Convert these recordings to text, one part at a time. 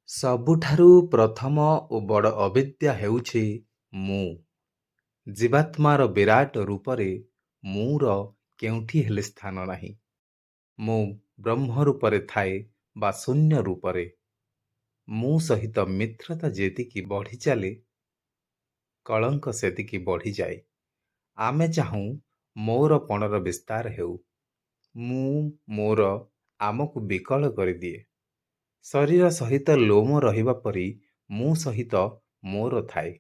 ସବୁଠାରୁ ପ୍ରଥମ ଓ ବଡ଼ ଅବିଦ୍ୟା ହେଉଛି ମୁଁ। ଜୀବାତ୍ମାର ବିରାଟ ରୂପରେ ମୁଁର କେଉଁଠି ହେଲେ ସ୍ଥାନ ନାହିଁ। ମୁଁ ବ୍ରହ୍ମ ରୂପରେ ଥାଏ ବା ଶୂନ୍ୟ ରୂପରେ। ମୁଁ ସହିତ ମିତ୍ରତା ଯେତିକି ବଢ଼ିଚାଲେ, କଳଙ୍କ ସେତିକି ବଢ଼ିଯାଏ। ଆମେ ଚାହୁଁ ମୋର ପଣର ବିସ୍ତାର ହେଉ। ମୁଁ ମୋର ଆମକୁ ବିକଳ କରିଦିଏ। ଶରୀର ସହିତ ଲୋମ ରହିବା ପରି ମୁଁ ସହିତ ମୋର ଥାଏ।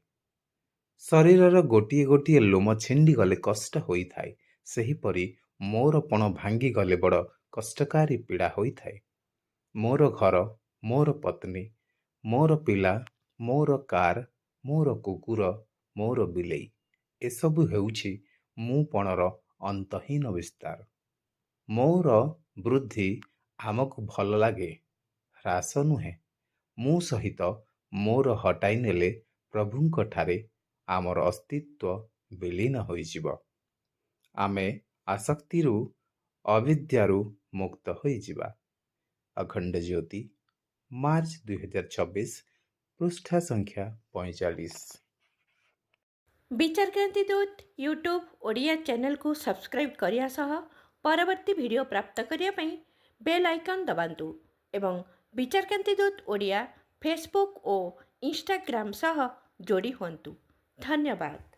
ଶରୀରର ଗୋଟିଏ ଗୋଟିଏ ଲୋମ ଛିଣ୍ଡିଗଲେ କଷ୍ଟ ହୋଇଥାଏ। ସେହିପରି ମୋର ପଣ ଭାଙ୍ଗିଗଲେ ବଡ଼ କଷ୍ଟକାରୀ ପୀଡ଼ା ହୋଇଥାଏ। ମୋର ଘର, ମୋର ପତ୍ନୀ, ମୋର ପିଲା, ମୋର କାର, ମୋର କୁକୁର, ମୋର ବିଲେଇ, ଏସବୁ ହେଉଛି ମୁଁ ପଣର ଅନ୍ତହୀନ ବିସ୍ତାର। ମୋର ବୃଦ୍ଧି ଆମକୁ ଭଲ ଲାଗେ, ହ୍ରାସ ନୁହେଁ। ମୁଁ ସହିତ ମୋର ହଟାଇ ନେଲେ ପ୍ରଭୁଙ୍କଠାରେ ଆମର ଅସ୍ତିତ୍ୱ ବିଲୀନ ହୋଇଯିବ। ଆମେ ଆସକ୍ତିରୁ, ଅବିଦ୍ୟାରୁ ମୁକ୍ତ ହୋଇଯିବା। ଅଖଣ୍ଡ ଜ୍ୟୋତି, ମାର୍ଚ୍ଚ 2026, ପୃଷ୍ଠା ସଂଖ୍ୟା 45। ବିଚାରକ୍ରାନ୍ତି ଦୂତ ୟୁଟ୍ୟୁବ୍ ଓଡ଼ିଆ ଚ୍ୟାନେଲକୁ ସବସ୍କ୍ରାଇବ୍ କରିବା ସହ ପରବର୍ତ୍ତୀ ଭିଡ଼ିଓ ପ୍ରାପ୍ତ କରିବା ପାଇଁ ବେଲ୍ ଆଇକନ୍ ଦବାନ୍ତୁ ଏବଂ ବିଚାରକ୍ରାନ୍ତି ଦୂତ ଓଡ଼ିଆ ଫେସବୁକ୍ ଓ ଇନଷ୍ଟାଗ୍ରାମ ସହ ଯୋଡ଼ି ହୁଅନ୍ତୁ। ଧନ୍ୟବାଦ।